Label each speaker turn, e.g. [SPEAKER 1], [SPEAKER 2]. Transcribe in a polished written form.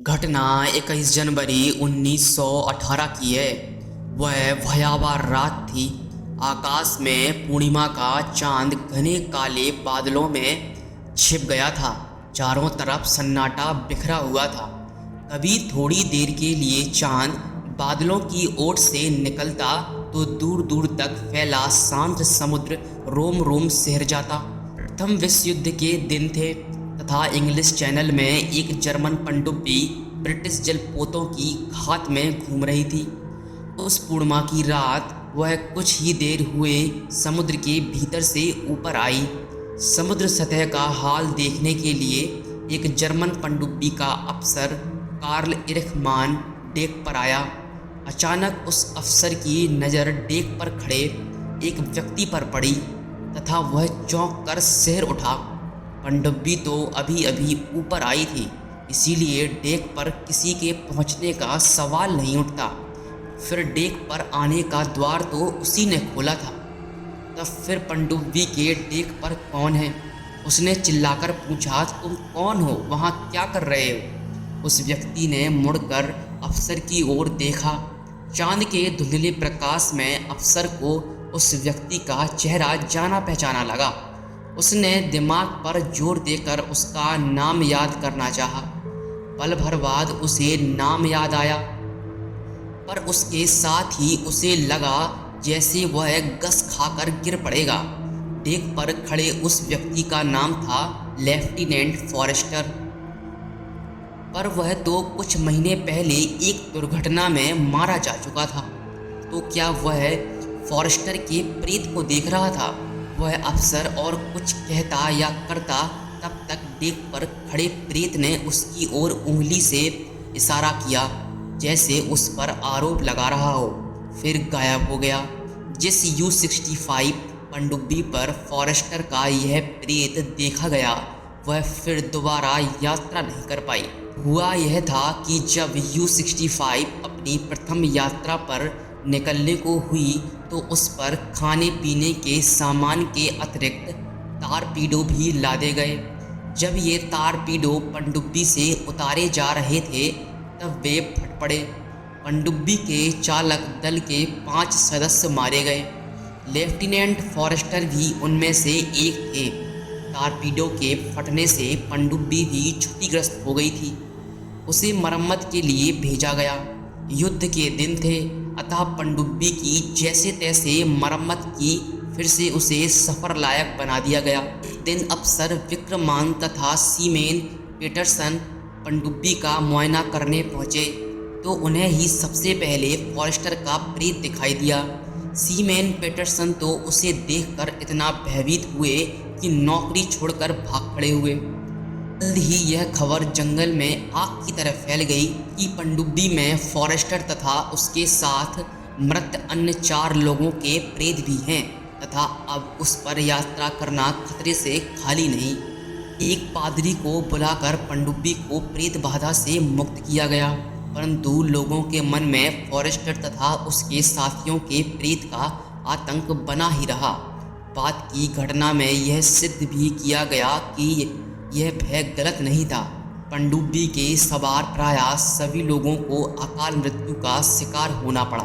[SPEAKER 1] घटना 21 जनवरी 1918 की है। वह भयावह रात थी। आकाश में पूर्णिमा का चांद घने काले बादलों में छिप गया था। चारों तरफ सन्नाटा बिखरा हुआ था। कभी थोड़ी देर के लिए चांद बादलों की ओर से निकलता तो दूर दूर तक फैला शांत समुद्र रोम रोम सिहर जाता। प्रथम विश्व युद्ध के दिन थे तथा इंग्लिश चैनल में एक जर्मन पनडुब्बी ब्रिटिश जलपोतों की घात में घूम रही थी। उस पूर्णिमा की रात वह कुछ ही देर हुए समुद्र के भीतर से ऊपर आई। समुद्र सतह का हाल देखने के लिए एक जर्मन पनडुब्बी का अफसर कार्ल इरखमान डेक पर आया। अचानक उस अफसर की नज़र डेक पर खड़े एक व्यक्ति पर पड़ी तथा वह चौंक कर सिर उठा। पनडुब्बी तो अभी अभी ऊपर आई थी, इसीलिए डेक पर किसी के पहुंचने का सवाल नहीं उठता। फिर डेक पर आने का द्वार तो उसी ने खोला था। तब फिर पनडुब्बी के डेक पर कौन है? उसने चिल्लाकर पूछा, तुम कौन हो? वहाँ क्या कर रहे हो? उस व्यक्ति ने मुड़कर अफसर की ओर देखा। चांद के धुंधले प्रकाश में अफसर को उस व्यक्ति का चेहरा जाना पहचाना लगा। उसने दिमाग पर जोर देकर उसका नाम याद करना चाहा। पल भर बाद उसे नाम याद आया, पर उसके साथ ही उसे लगा जैसे वह गस खाकर गिर पड़ेगा। डेक पर खड़े उस व्यक्ति का नाम था लेफ्टिनेंट फॉरेस्टर, पर वह तो कुछ महीने पहले एक दुर्घटना में मारा जा चुका था। तो क्या वह फॉरेस्टर के प्रेत को देख रहा था? वह अफसर और कुछ कहता या करता, तब तक डेक पर खड़े प्रेत ने उसकी ओर उंगली से इशारा किया जैसे उस पर आरोप लगा रहा हो, फिर गायब हो गया। जिस U-65 पनडुब्बी पर फॉरेस्टर का यह प्रेत देखा गया, वह फिर दोबारा यात्रा नहीं कर पाई। हुआ यह था कि जब U-65 अपनी प्रथम यात्रा पर निकलने को हुई तो उस पर खाने पीने के सामान के अतिरिक्त तारपीडो भी लादे गए। जब ये तारपीडो पनडुब्बी से उतारे जा रहे थे तब वे फट पड़े। पनडुब्बी के चालक दल के 5 सदस्य मारे गए। लेफ्टिनेंट फॉरेस्टर भी उनमें से एक थे। तारपीडो के फटने से पनडुब्बी भी क्षतिग्रस्त हो गई थी। उसे मरम्मत के लिए भेजा गया। युद्ध के दिन थे, अतः पनडुब्बी की जैसे तैसे मरम्मत की, फिर से उसे सफ़र लायक बना दिया गया। एक दिन अफसर विक्रमान तथा सीमेन पेटरसन पनडुब्बी का मुआयना करने पहुँचे तो उन्हें ही सबसे पहले फॉरेस्टर का प्रेत दिखाई दिया। सीमेन पेटरसन तो उसे देखकर इतना भयभीत हुए कि नौकरी छोड़कर भाग खड़े हुए। जल्द ही यह खबर जंगल में आग की तरह फैल गई कि पनडुब्बी में फॉरेस्टर तथा उसके साथ मृत अन्य 4 लोगों के प्रेत भी हैं तथा अब उस पर यात्रा करना खतरे से खाली नहीं। एक पादरी को बुलाकर पनडुब्बी को प्रेत बाधा से मुक्त किया गया, परंतु लोगों के मन में फॉरेस्टर तथा उसके साथियों के प्रेत का आतंक बना ही रहा। बाद की घटना में यह सिद्ध भी किया गया कि यह भय गलत नहीं था। पनडुब्बी के सवार प्रायः सभी लोगों को अकाल मृत्यु का शिकार होना पड़ा।